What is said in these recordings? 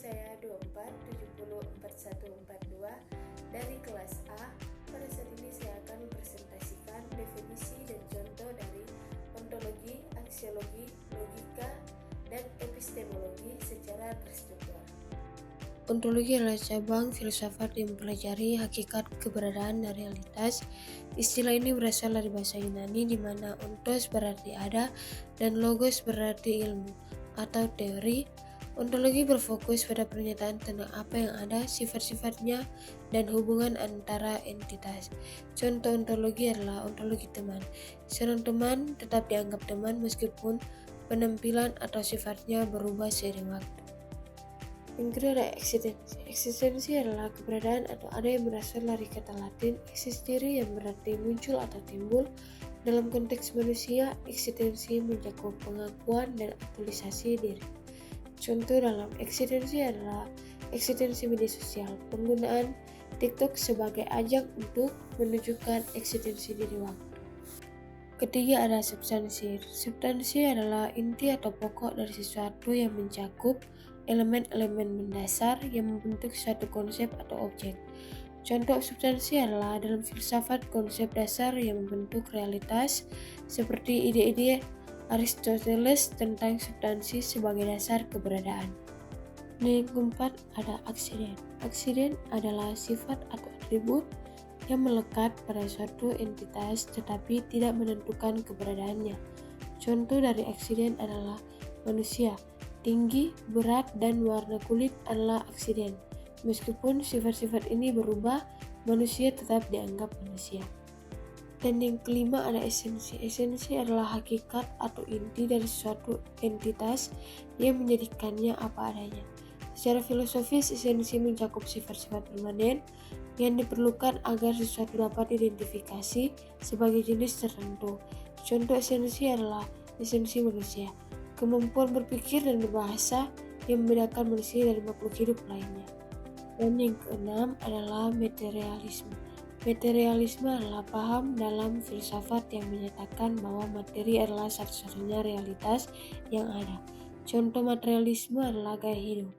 saya 24704142 dari kelas A. Pada saat ini saya akan mempresentasikan definisi dan contoh dari ontologi, aksiologi, logika, dan epistemologi secara terstruktur. Ontologi adalah cabang filsafat yang mempelajari hakikat keberadaan dan realitas. Istilah ini berasal dari bahasa Yunani di mana ontos berarti ada dan logos berarti ilmu atau teori. Ontologi berfokus pada pernyataan tentang apa yang ada, sifat-sifatnya, dan hubungan antara entitas. Contoh ontologi adalah ontologi teman. Seorang teman tetap dianggap teman meskipun penampilan atau sifatnya berubah seiring waktu. Yang kedua ada eksistensi. Eksistensi adalah keberadaan atau ada yang berasal dari kata Latin existere yang berarti muncul atau timbul. Dalam konteks manusia, eksistensi mencakup pengakuan dan aktualisasi diri. Contoh dalam eksistensi adalah eksistensi media sosial, penggunaan TikTok sebagai ajang untuk menunjukkan eksistensi diri waktu. Ketiga ada substansi. Substansi adalah inti atau pokok dari sesuatu yang mencakup elemen-elemen mendasar yang membentuk suatu konsep atau objek. Contoh substansi adalah dalam filsafat konsep dasar yang membentuk realitas seperti ide-ide Aristoteles tentang substansi sebagai dasar keberadaan. Dan yang keempat ada aksiden. Aksiden adalah sifat atau atribut yang melekat pada suatu entitas tetapi tidak menentukan keberadaannya. Contoh dari aksiden adalah manusia. Tinggi, berat, dan warna kulit adalah aksiden. Meskipun sifat-sifat ini berubah, manusia tetap dianggap manusia. Dan yang kelima ada esensi. Esensi adalah hakikat atau inti dari suatu entitas yang menjadikannya apa adanya. Secara filosofis, esensi mencakup sifat-sifat permanen yang diperlukan agar sesuatu dapat diidentifikasi sebagai jenis tertentu. Contoh esensi adalah esensi manusia, kemampuan berpikir dan berbahasa yang membedakan manusia dari makhluk hidup lainnya. Dan yang keenam adalah materialisme. Materialisme adalah paham dalam filsafat yang menyatakan bahwa materi adalah satu-satunya realitas yang ada. Contoh materialisme adalah gaya hidup,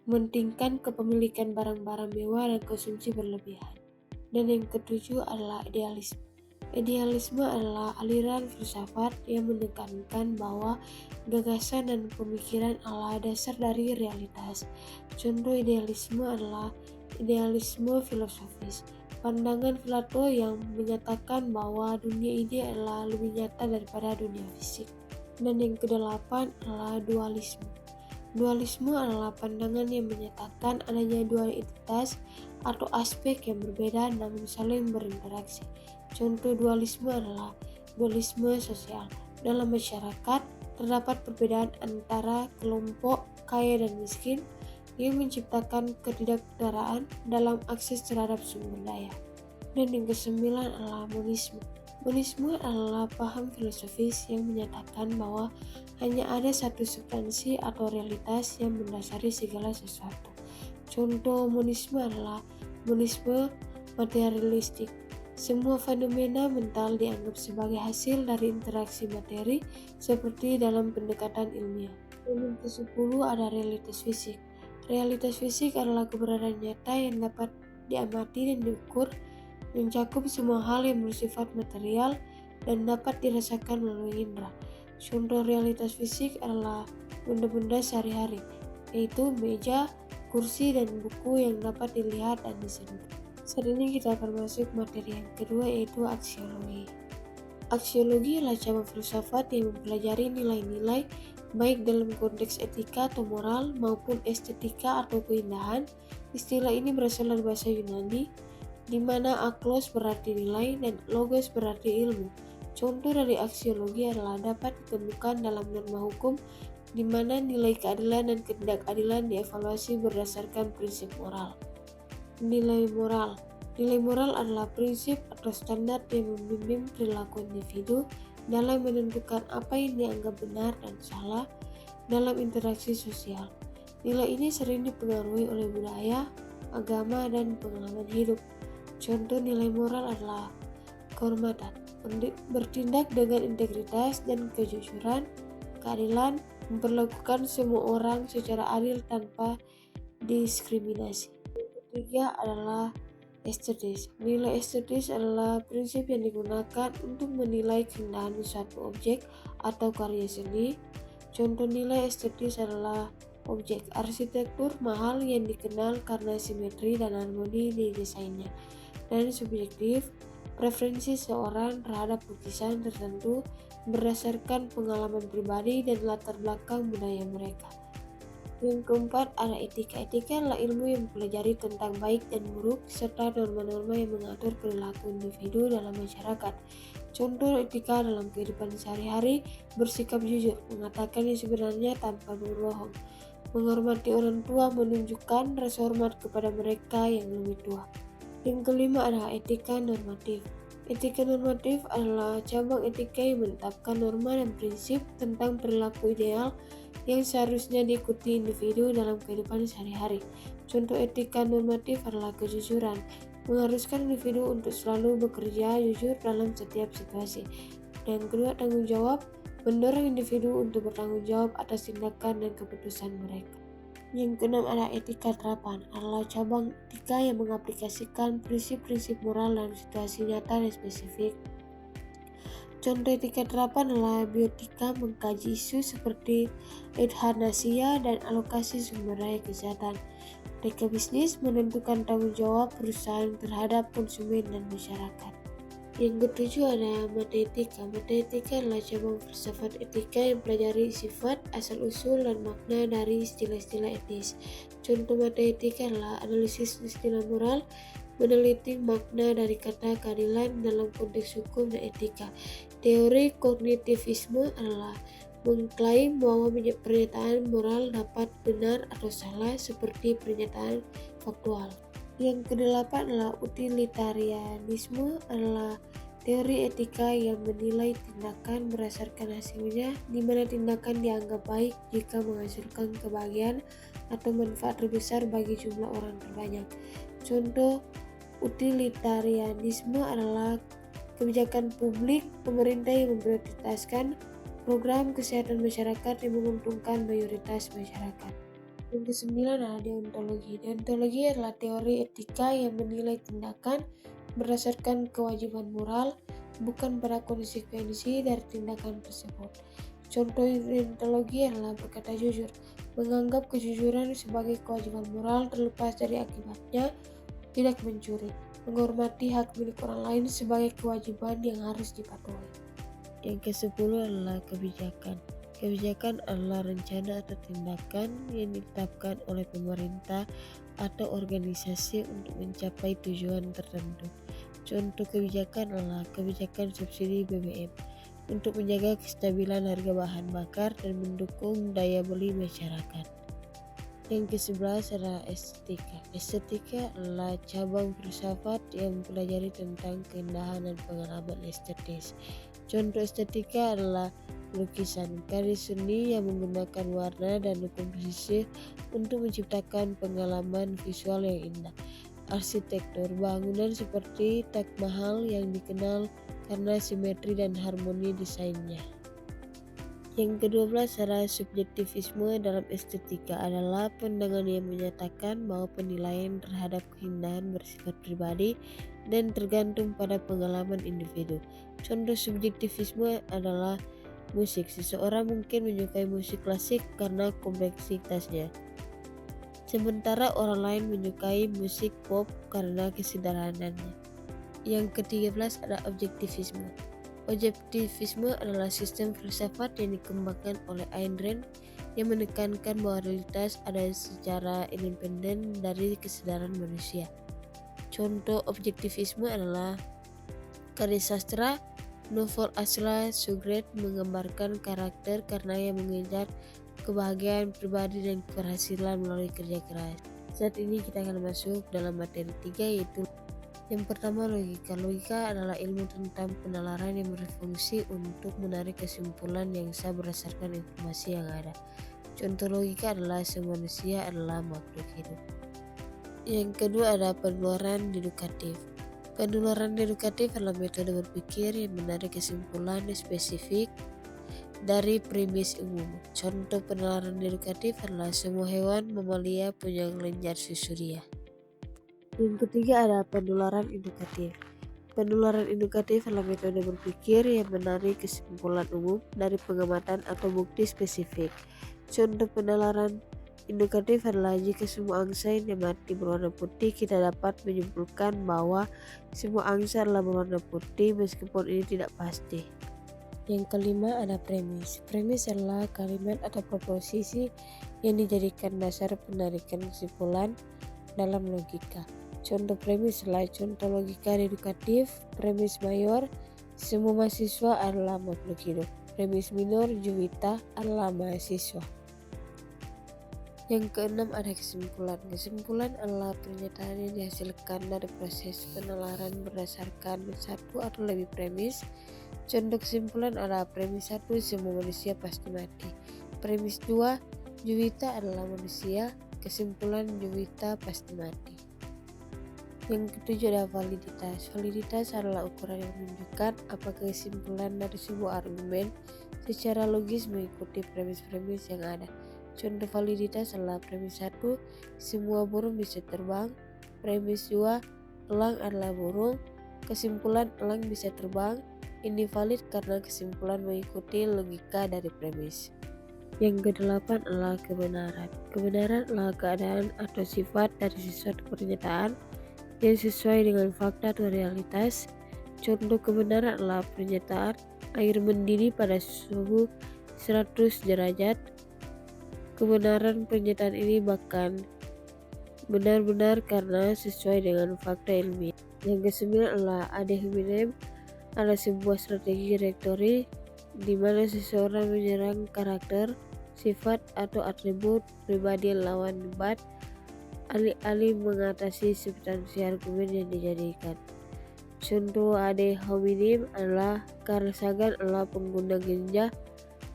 mementingkan kepemilikan barang-barang mewah dan konsumsi berlebihan. Dan yang ketujuh adalah idealisme. Idealisme adalah aliran filsafat yang menekankan bahwa gagasan dan pemikiran adalah dasar dari realitas. Contoh idealisme adalah idealisme filosofis. Pandangan Plato yang menyatakan bahwa dunia ide adalah lebih nyata daripada dunia fisik. Dan yang kedelapan adalah dualisme. Dualisme adalah pandangan yang menyatakan adanya dua entitas atau aspek yang berbeda namun saling berinteraksi. Contoh dualisme adalah dualisme sosial. Dalam masyarakat, terdapat perbedaan antara kelompok kaya dan miskin yang menciptakan ketidaksetaraan dalam akses terhadap sumber daya. Dan yang kesembilan adalah monisme. Monisme adalah paham filosofis yang menyatakan bahwa hanya ada satu substansi atau realitas yang mendasari segala sesuatu. Contoh monisme adalah monisme materialistik. Semua fenomena mental dianggap sebagai hasil dari interaksi materi seperti dalam pendekatan ilmiah. Dan yang ke-10 ada realitas fisik. Realitas fisik adalah keberadaan nyata yang dapat diamati dan diukur, mencakup semua hal yang bersifat material dan dapat dirasakan melalui indera. Contoh realitas fisik adalah benda-benda sehari-hari, yaitu meja, kursi, dan buku yang dapat dilihat dan disentuh. Saat ini kita akan masuk materi yang kedua yaitu aksiologi. Aksiologi adalah cabang filsafat yang mempelajari nilai-nilai baik dalam konteks etika atau moral maupun estetika atau keindahan. Istilah ini berasal dari bahasa Yunani di mana aklos berarti nilai dan logos berarti ilmu. Contoh dari aksiologi adalah dapat ditemukan dalam norma hukum di mana nilai keadilan dan ketidakadilan dievaluasi berdasarkan prinsip moral. Nilai moral. Nilai moral adalah prinsip atau standar yang membimbing perilaku individu dalam menentukan apa yang dianggap benar dan salah dalam interaksi sosial. Nilai ini sering dipengaruhi oleh budaya, agama, dan pengalaman hidup. Contoh nilai moral adalah kehormatan, bertindak dengan integritas dan kejujuran, keadilan, memperlakukan semua orang secara adil tanpa diskriminasi. Ketiga adalah estetis. Nilai estetis adalah prinsip yang digunakan untuk menilai keindahan suatu objek atau karya seni. Contoh nilai estetis adalah objek arsitektur mahal yang dikenal karena simetri dan harmoni di desainnya. Dan subjektif, preferensi seorang terhadap lukisan tertentu berdasarkan pengalaman pribadi dan latar belakang budaya mereka. Yang keempat ada etika. Etika adalah ilmu yang mempelajari tentang baik dan buruk serta norma-norma yang mengatur perilaku individu dalam masyarakat. Contoh etika dalam kehidupan sehari-hari: bersikap jujur, mengatakan yang sebenarnya tanpa berbohong, menghormati orang tua, menunjukkan rasa hormat kepada mereka yang lebih tua. Yang kelima adalah etika normatif. Etika normatif adalah cabang etika yang menetapkan norma dan prinsip tentang perilaku ideal yang seharusnya diikuti individu dalam kehidupan sehari-hari. Contoh etika normatif adalah kejujuran, mengharuskan individu untuk selalu bekerja jujur dalam setiap situasi. Dan kedua, tanggung jawab, mendorong individu untuk bertanggung jawab atas tindakan dan keputusan mereka. Yang keenam ada etika terapan, adalah cabang etika yang mengaplikasikan prinsip-prinsip moral dalam situasi nyata dan spesifik. Contoh etika terapan adalah bioetika, mengkaji isu seperti euthanasia dan alokasi sumber daya kesehatan. Etika bisnis, menentukan tanggung jawab perusahaan terhadap konsumen dan masyarakat. Yang ketujuh ada mata etika. Mata etika adalah cabang filsafat etika yang mempelajari sifat, asal-usul, dan makna dari istilah-istilah etis. Contoh mata etika adalah analisis istilah moral, meneliti makna dari kata keadilan dalam konteks hukum dan etika. Teori kognitivisme adalah mengklaim bahwa pernyataan moral dapat benar atau salah seperti pernyataan faktual. Yang kedelapan adalah utilitarianisme, adalah teori etika yang menilai tindakan berdasarkan hasilnya, di mana tindakan dianggap baik jika menghasilkan kebahagiaan atau manfaat terbesar bagi jumlah orang terbanyak. Contoh utilitarianisme adalah kebijakan publik pemerintah yang memprioritaskan program kesehatan masyarakat yang menguntungkan mayoritas masyarakat. Yang kesembilan adalah deontologi. Deontologi adalah teori etika yang menilai tindakan berdasarkan kewajiban moral, bukan pada konsekuensi dari tindakan tersebut. Contoh deontologi adalah berkata jujur, menganggap kejujuran sebagai kewajiban moral terlepas dari akibatnya, tidak mencuri, menghormati hak milik orang lain sebagai kewajiban yang harus dipatuhi. Yang ke-10 adalah kebijakan. Kebijakan adalah rencana atau tindakan yang ditetapkan oleh pemerintah atau organisasi untuk mencapai tujuan tertentu. Contoh kebijakan adalah kebijakan subsidi BBM untuk menjaga kestabilan harga bahan bakar dan mendukung daya beli masyarakat. Yang ke-11 adalah estetika. Estetika adalah cabang filsafat yang mempelajari tentang keindahan dan pengalaman estetis. Contoh estetika adalah lukisan, karya seni yang menggunakan warna dan komposisi untuk menciptakan pengalaman visual yang indah. Arsitektur, bangunan seperti Taj Mahal yang dikenal karena simetri dan harmoni desainnya. Yang ke-12 adalah subjektivisme dalam estetika, adalah pandangan yang menyatakan bahwa penilaian terhadap keindahan bersifat pribadi dan tergantung pada pengalaman individu. Contoh subjektivisme adalah musik. Seseorang mungkin menyukai musik klasik karena kompleksitasnya, sementara orang lain menyukai musik pop karena kesederhanaannya. Yang ke-13 ada objektivisme. Objektivisme adalah sistem filsafat yang dikembangkan oleh Ayn Rand yang menekankan bahwa realitas ada secara independen dari kesadaran manusia. Contoh objektivisme adalah karya sastra novel Asla Sugret menggambarkan karakter karena yang mengejar kebahagiaan pribadi dan keberhasilan melalui kerja keras. Saat ini kita akan masuk dalam materi 3, yaitu yang pertama logika. Logika adalah ilmu tentang penalaran yang berfungsi untuk menarik kesimpulan yang sah berdasarkan informasi yang ada. Contoh logika adalah semua manusia adalah makhluk hidup. Yang kedua ada penularan dedukatif. Penularan dedukatif adalah metode berpikir yang menarik kesimpulan spesifik dari premis umum. Contoh penalaran edukatif adalah semua hewan mamalia punya kelenjar susuria. Yang ketiga ada penularan edukatif. Penularan edukatif adalah metode berpikir yang menarik kesimpulan umum dari pengamatan atau bukti spesifik. Contoh penalaran edukatif adalah jika semua angsa yang mati berwarna putih, kita dapat menyimpulkan bahwa semua angsa adalah berwarna putih meskipun ini tidak pasti. Yang kelima ada premis. Premis adalah kalimat atau proposisi yang dijadikan dasar penarikan kesimpulan dalam logika. Contoh premis adalah contoh logika edukatif. Premis mayor, semua mahasiswa adalah makhluk hidup. Premis minor, Juwita adalah mahasiswa. Yang keenam ada kesimpulan. Kesimpulan adalah pernyataan yang dihasilkan dari proses penalaran berdasarkan satu atau lebih premis. Contoh kesimpulan adalah premis 1, semua manusia pasti mati. Premis 2, Juwita adalah manusia. Kesimpulan Juwita pasti mati. Yang ketujuh ada validitas. Validitas adalah ukuran yang menunjukkan apakah kesimpulan dari sebuah argumen secara logis mengikuti premis-premis yang ada. Contoh validitas adalah premis 1, semua burung bisa terbang. Premis 2, elang adalah burung. Kesimpulan elang bisa terbang. Ini valid karena kesimpulan mengikuti logika dari premis. Yang kedelapan adalah kebenaran. Kebenaran adalah keadaan atau sifat dari sesuatu pernyataan yang sesuai dengan fakta atau realitas. Contoh kebenaran adalah pernyataan air mendidih pada suhu 100 derajat. Kebenaran pernyataan ini bahkan benar-benar karena sesuai dengan fakta ilmiah. Yang kesembilan adalah ad hominem, adalah sebuah strategi retori di mana seseorang menyerang karakter, sifat, atau atribut pribadi lawan debat alih-alih mengatasi substansi argumen yang dijadikan. Contoh ad hominem adalah Carl Sagan adalah pengguna ganja,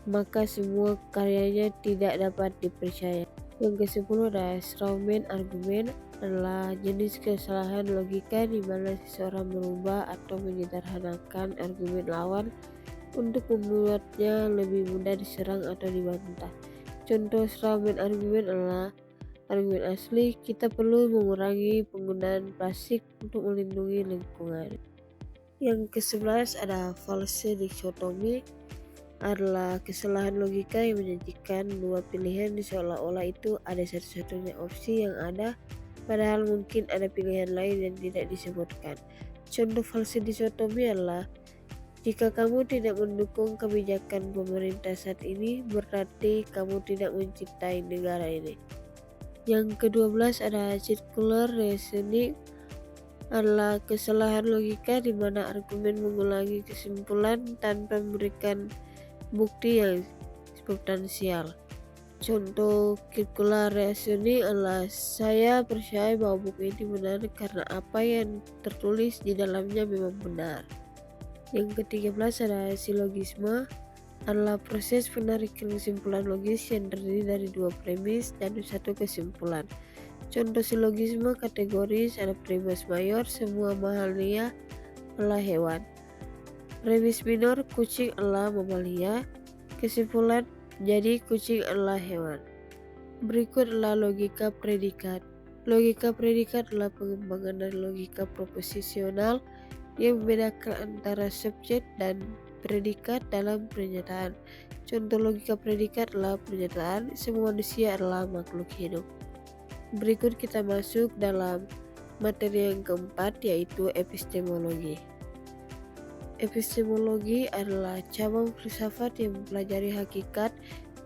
maka semua karyanya tidak dapat dipercaya. Yang ke-10 ada strawman argumen, adalah jenis kesalahan logika di mana seseorang merubah atau menyederhanakan argumen lawan untuk membuatnya lebih mudah diserang atau dibantah. Contoh strawman argumen adalah argumen asli, kita perlu mengurangi penggunaan plastik untuk melindungi lingkungan. Yang ke-11 ada false dichotomy, adalah kesalahan logika yang menyajikan dua pilihan seolah-olah itu ada satu-satunya opsi yang ada, padahal mungkin ada pilihan lain yang tidak disebutkan. Contoh false dichotomy adalah jika kamu tidak mendukung kebijakan pemerintah saat ini, berarti kamu tidak mencintai negara ini. Yang ke-12 ada circular reasoning, adalah kesalahan logika di mana argumen mengulangi kesimpulan tanpa memberikan bukti yang substansial. Contoh circular reasoning adalah saya percaya bahwa buku ini benar karena apa yang tertulis di dalamnya memang benar. Yang ke-13 ada silogisme, adalah proses penarikan kesimpulan logis yang terdiri dari dua premis dan satu kesimpulan. Contoh silogisme kategoris ada premis mayor, semua mamalia adalah hewan. Premis minor, kucing adalah mamalia. Kesimpulan, jadi kucing adalah hewan. Berikut adalah logika predikat. Logika predikat adalah pengembangan dari logika proposisional yang membedakan antara subjek dan predikat dalam pernyataan. Contoh logika predikat adalah pernyataan semua manusia adalah makhluk hidup. Berikut kita masuk dalam materi yang keempat, yaitu epistemologi. Epistemologi adalah cabang filsafat yang mempelajari hakikat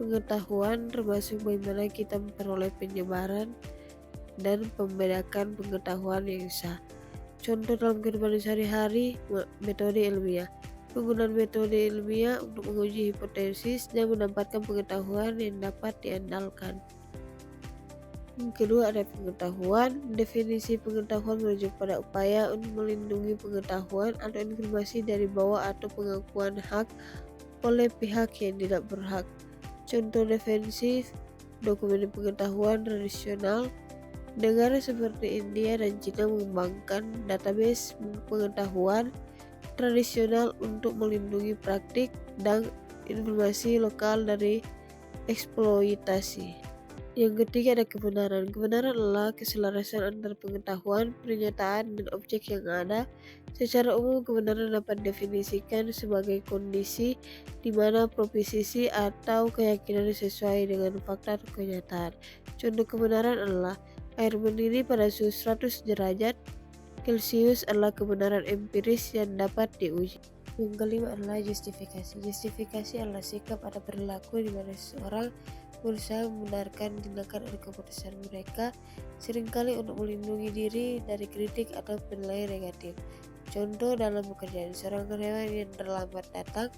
pengetahuan, termasuk bagaimana kita memperoleh penyebaran dan membedakan pengetahuan yang sah. Contoh dalam kehidupan sehari-hari, metode ilmiah. Penggunaan metode ilmiah untuk menguji hipotesis dan mendapatkan pengetahuan yang dapat diandalkan. Yang kedua ada pengetahuan. Definisi pengetahuan merujuk pada upaya untuk melindungi pengetahuan atau informasi dari bawah atau pengakuan hak oleh pihak yang tidak berhak. Contoh definisi dokumen pengetahuan tradisional. Negara seperti India dan China mengembangkan database pengetahuan tradisional untuk melindungi praktik dan informasi lokal dari eksploitasi. Yang ketiga ada kebenaran. Kebenaran adalah keselarasan antara pengetahuan, pernyataan, dan objek yang ada. Secara umum, kebenaran dapat definisikan sebagai kondisi di mana proposisi atau keyakinan sesuai dengan fakta atau kenyataan. Contoh kebenaran adalah air mendidih pada suhu 100 derajat Celcius adalah kebenaran empiris yang dapat diuji. Yang kelima adalah justifikasi. Justifikasi adalah sikap atau perilaku di mana seseorang berusaha membenarkan tindakan atau keputusan mereka, seringkali untuk melindungi diri dari kritik atau penilaian negatif. Contoh dalam pekerjaan, seorang karyawan yang terlambat datang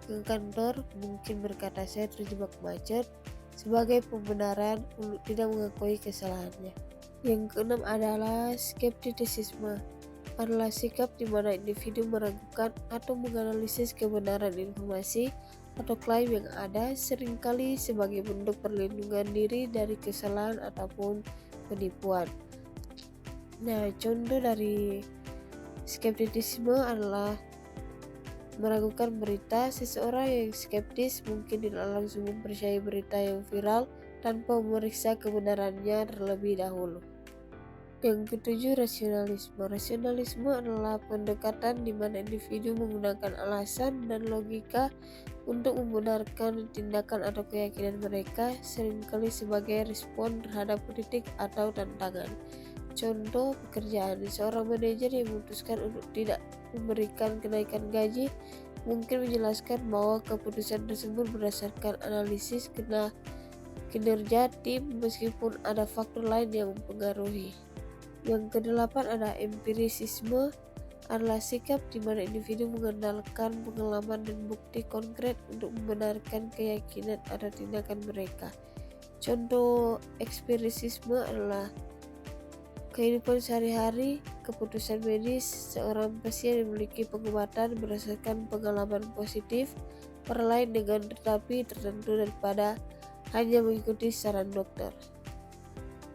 ke kantor mungkin berkata saya terjebak macet sebagai pembenaran untuk tidak mengakui kesalahannya. Yang keenam adalah skeptisisme. Adalah sikap di mana individu meragukan atau menganalisis kebenaran informasi atau klaim yang ada, seringkali sebagai bentuk perlindungan diri dari kesalahan ataupun penipuan. Nah, contoh dari skeptisisme adalah meragukan berita. Seseorang yang skeptis mungkin tidak langsung mempercayai berita yang viral tanpa memeriksa kebenarannya terlebih dahulu. Yang ketujuh, rasionalisme. Rasionalisme adalah pendekatan di mana individu menggunakan alasan dan logika untuk membenarkan tindakan atau keyakinan mereka, seringkali sebagai respon terhadap kritik atau tantangan. Contoh pekerjaan, seorang manajer yang memutuskan untuk tidak memberikan kenaikan gaji mungkin menjelaskan bahwa keputusan tersebut berdasarkan analisis kinerja tim meskipun ada faktor lain yang mempengaruhi. Yang kedelapan ada empirisisme, adalah sikap di mana individu mengandalkan pengalaman dan bukti konkret untuk membenarkan keyakinan atau tindakan mereka. Contoh empirisisme adalah kehidupan sehari-hari, keputusan medis, seorang pasien memiliki pengobatan berdasarkan pengalaman positif orang lain dengan terapi tertentu daripada hanya mengikuti saran dokter.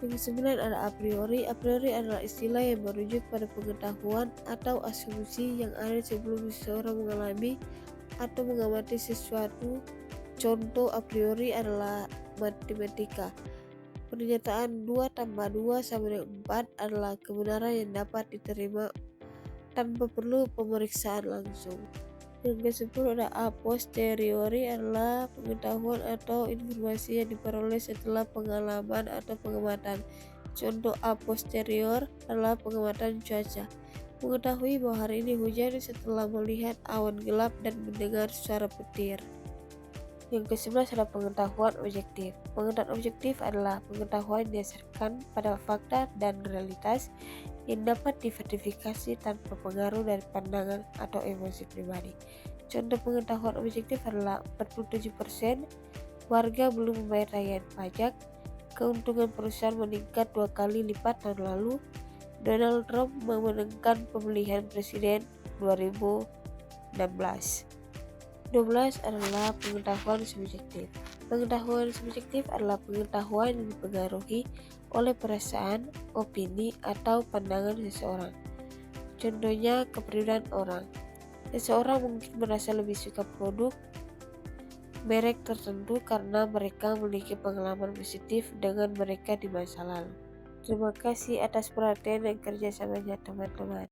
Yang kesembilan ada a priori. A priori adalah istilah yang merujuk pada pengetahuan atau asumsi yang ada sebelum seseorang mengalami atau mengamati sesuatu. Contoh a priori adalah matematika. Pernyataan 2 tambah 2 sama dengan 4 adalah kebenaran yang dapat diterima tanpa perlu pemeriksaan langsung. Yang ke-10 ada a posteriori, adalah pengetahuan atau informasi yang diperoleh setelah pengalaman atau pengamatan. Contoh a posterior adalah pengamatan cuaca. Mengetahui bahwa hari ini hujan setelah melihat awan gelap dan mendengar suara petir. Yang ke-11 adalah pengetahuan objektif. Pengetahuan objektif adalah pengetahuan didasarkan pada fakta dan realitas yang dapat diverifikasi tanpa pengaruh dari pandangan atau emosi pribadi. Contoh pengetahuan objektif adalah 47% warga belum membayar tagihan pajak, keuntungan perusahaan meningkat 2 kali lipat tahun lalu, Donald Trump memenangkan pemilihan presiden 2016. 12 adalah pengetahuan subjektif. Pengetahuan subjektif adalah pengetahuan yang dipengaruhi oleh perasaan, opini, atau pandangan seseorang. Contohnya kepribadian orang. Seseorang mungkin merasa lebih suka produk merek tertentu karena mereka memiliki pengalaman positif dengan mereka di masa lalu. Terima kasih atas perhatian dan kerjasamanya teman-teman.